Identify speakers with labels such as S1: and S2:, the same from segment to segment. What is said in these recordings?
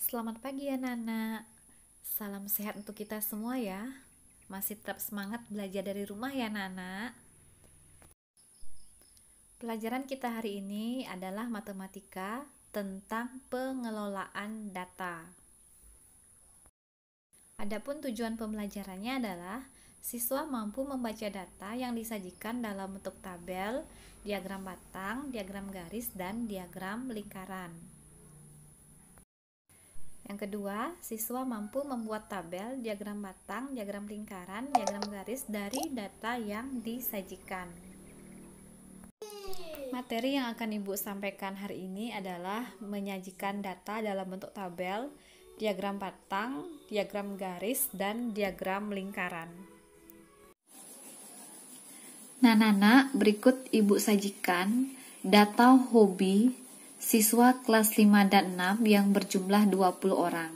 S1: Selamat pagi anak-anak. Salam sehat untuk kita semua ya. Masih tetap semangat belajar dari rumah ya anak-anak. Pelajaran kita hari ini adalah matematika tentang pengelolaan data. Adapun tujuan pembelajarannya adalah siswa mampu membaca data yang disajikan dalam bentuk tabel, diagram batang, diagram garis, dan diagram lingkaran. Yang kedua, siswa mampu membuat tabel, diagram batang, diagram lingkaran, diagram garis dari data yang disajikan. Materi yang akan Ibu sampaikan hari ini adalah menyajikan data dalam bentuk tabel, diagram batang, diagram garis, dan diagram lingkaran. Nah, anak, berikut Ibu sajikan data hobi siswa kelas 5 dan 6 yang berjumlah 20 orang.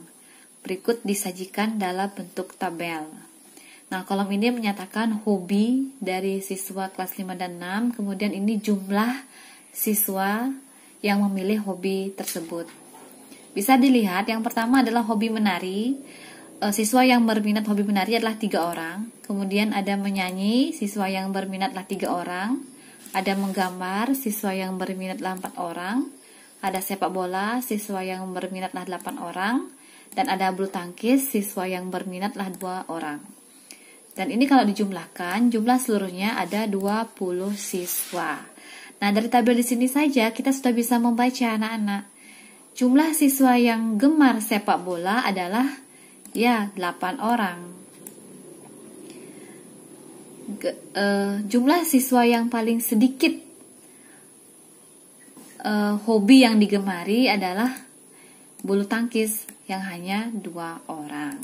S1: Berikut disajikan dalam bentuk tabel. Nah, kolom ini menyatakan hobi dari siswa kelas 5 dan 6, kemudian ini jumlah siswa yang memilih hobi tersebut. Bisa dilihat, yang pertama adalah hobi menari. Siswa yang berminat hobi menari adalah 3 orang. Kemudian ada menyanyi, siswa yang berminat adalah 3 orang. Ada menggambar, siswa yang berminat adalah 4 orang. Ada sepak bola, siswa yang berminat adalah 8 orang. Dan ada bulu tangkis, siswa yang berminat adalah 2 orang. Dan ini kalau dijumlahkan, jumlah seluruhnya ada 20 siswa. Nah, dari tabel di sini saja kita sudah bisa membaca anak-anak. Jumlah siswa yang gemar sepak bola adalah 8 orang. Jumlah siswa yang paling sedikit hobi yang digemari adalah bulu tangkis yang hanya 2 orang.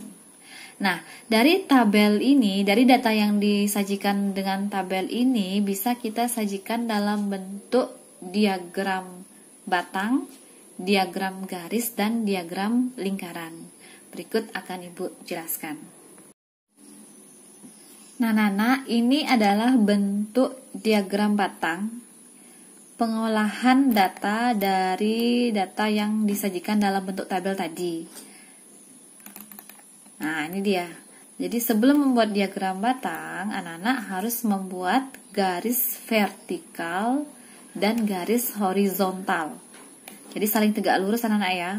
S1: Nah, dari tabel ini, dari data yang disajikan dengan tabel ini bisa kita sajikan dalam bentuk diagram batang, diagram garis, dan diagram lingkaran. Berikut akan Ibu jelaskan. Nah, anak, ini adalah bentuk diagram batang. Pengolahan data dari data yang disajikan dalam bentuk tabel tadi. Nah, ini dia. Jadi sebelum membuat diagram batang, anak-anak harus membuat garis vertikal dan garis horizontal. Jadi saling tegak lurus anak-anak ya.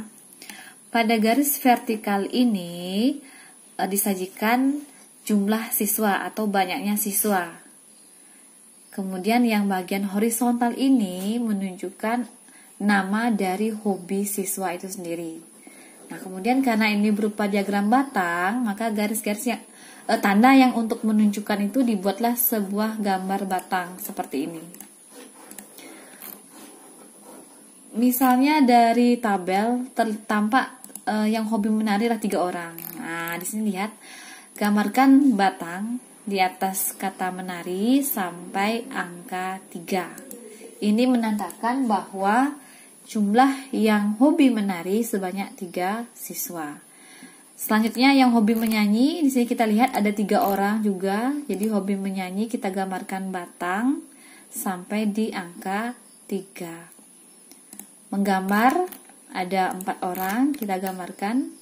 S1: Pada garis vertikal ini disajikan jumlah siswa atau banyaknya siswa. Kemudian yang bagian horizontal ini menunjukkan nama dari hobi siswa itu sendiri. Nah, kemudian karena ini berupa diagram batang, maka garis-garis yang tanda yang untuk menunjukkan itu dibuatlah sebuah gambar batang seperti ini. Misalnya dari tabel tampak yang hobi menari adalah 3 orang. Nah, di sini lihat, gambarkan batang di atas kata menari sampai angka 3. Ini menandakan bahwa jumlah yang hobi menari sebanyak 3 siswa. Selanjutnya yang hobi menyanyi, di sini kita lihat ada 3 orang juga. Jadi hobi menyanyi kita gambarkan batang sampai di angka 3. Menggambar ada 4 orang, kita gambarkan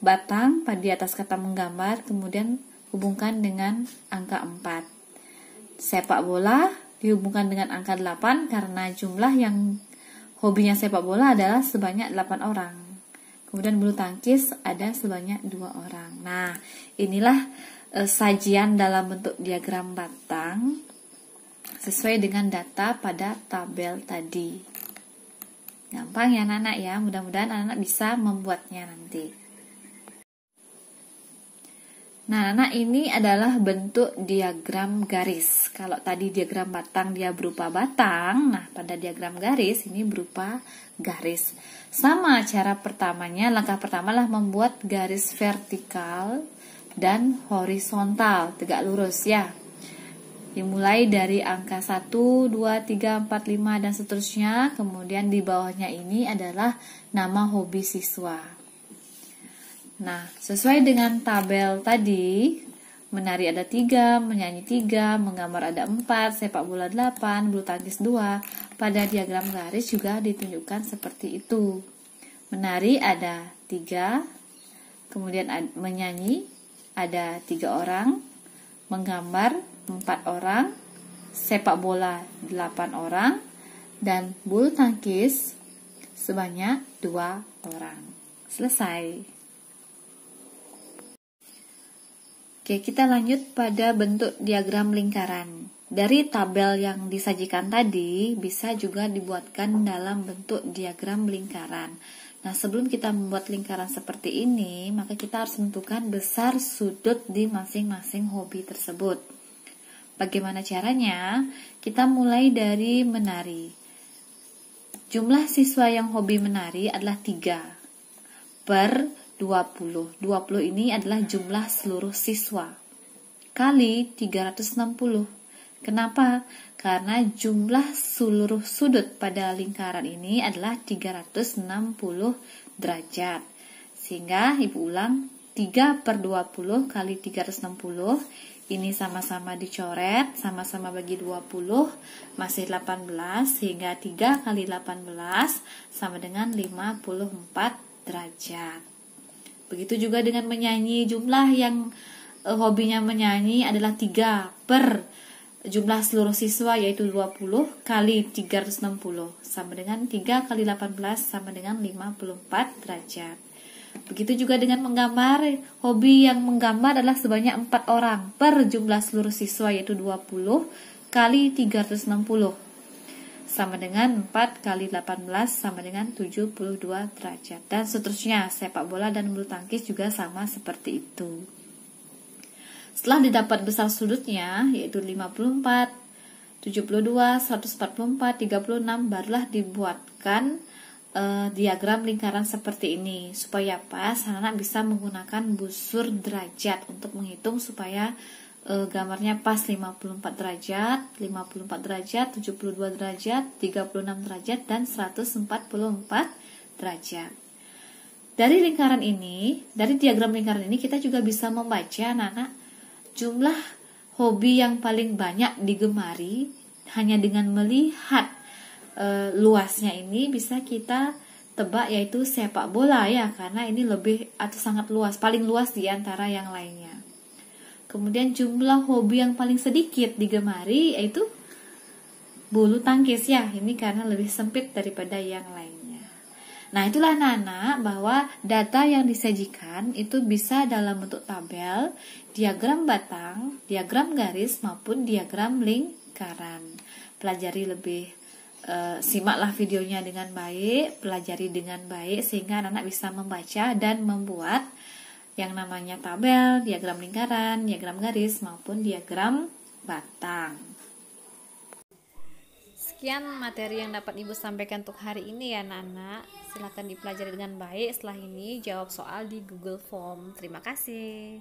S1: batang pada di atas kata menggambar, kemudian hubungkan dengan angka 4. Sepak bola dihubungkan dengan angka 8 karena jumlah yang hobinya sepak bola adalah sebanyak 8 orang. Kemudian bulu tangkis ada sebanyak 2 orang. Nah, inilah sajian dalam bentuk diagram batang sesuai dengan data pada tabel tadi. Gampang ya anak-anak ya, mudah-mudahan anak-anak bisa membuatnya nanti. Nah, anak, ini adalah bentuk diagram garis. Kalau tadi diagram batang dia berupa batang, nah pada diagram garis ini berupa garis. Sama cara pertamanya, langkah pertama lah membuat garis vertikal dan horizontal, tegak lurus ya. Dimulai dari angka 1, 2, 3, 4, 5 dan seterusnya. Kemudian di bawahnya ini adalah nama hobi siswa. Nah, sesuai dengan tabel tadi, menari ada 3, menyanyi 3, menggambar ada 4, sepak bola 8, bulu tangkis 2. Pada diagram garis juga ditunjukkan seperti itu. Menari ada 3, kemudian menyanyi ada 3 orang, menggambar 4 orang, sepak bola 8 orang, dan bulu tangkis sebanyak 2 orang. Selesai. Oke, kita lanjut pada bentuk diagram lingkaran. Dari tabel yang disajikan tadi, bisa juga dibuatkan dalam bentuk diagram lingkaran. Nah, sebelum kita membuat lingkaran seperti ini, maka kita harus tentukan besar sudut di masing-masing hobi tersebut. Bagaimana caranya? Kita mulai dari menari. Jumlah siswa yang hobi menari adalah 3 per 20. 20 ini adalah jumlah seluruh siswa kali 360. Kenapa? Karena jumlah seluruh sudut pada lingkaran ini adalah 360 derajat. Sehingga Ibu ulang, 3 per 20 kali 360. Ini sama-sama dicoret, sama-sama bagi 20, masih 18. Sehingga 3 kali 18 sama dengan 54 derajat. Begitu juga dengan menyanyi, jumlah yang hobinya menyanyi adalah 3 per jumlah seluruh siswa yaitu 20 kali 360 sama dengan 3 kali 18 sama dengan 54 derajat. Begitu juga dengan menggambar, hobi yang menggambar adalah sebanyak 4 orang per jumlah seluruh siswa yaitu 20 kali 360 sama dengan 4 kali 18 sama dengan 72 derajat. Dan seterusnya, sepak bola dan bulu tangkis juga sama seperti itu. Setelah didapat besar sudutnya, yaitu 54, 72, 144, 36, barulah dibuatkan diagram lingkaran seperti ini. Supaya pas, anak-anak bisa menggunakan busur derajat untuk menghitung supaya gambarnya pas 54 derajat, 54 derajat, 72 derajat, 36 derajat, dan 144 derajat. Dari lingkaran ini, dari diagram lingkaran ini kita juga bisa membaca anak-anak jumlah hobi yang paling banyak digemari hanya dengan melihat luasnya ini bisa kita tebak yaitu sepak bola ya, karena ini lebih atau sangat luas, paling luas di antara yang lainnya. Kemudian jumlah hobi yang paling sedikit digemari yaitu bulu tangkis ya, ini karena lebih sempit daripada yang lainnya. Nah, itulah anak-anak bahwa data yang disajikan itu bisa dalam bentuk tabel, diagram batang, diagram garis maupun diagram lingkaran. Pelajari lebih, simaklah videonya dengan baik, pelajari dengan baik sehingga anak-anak bisa membaca dan membuat yang namanya tabel, diagram lingkaran, diagram garis maupun diagram batang. Sekian materi yang dapat Ibu sampaikan untuk hari ini ya anak-anak. Silakan dipelajari dengan baik. Setelah ini jawab soal di Google Form. Terima kasih.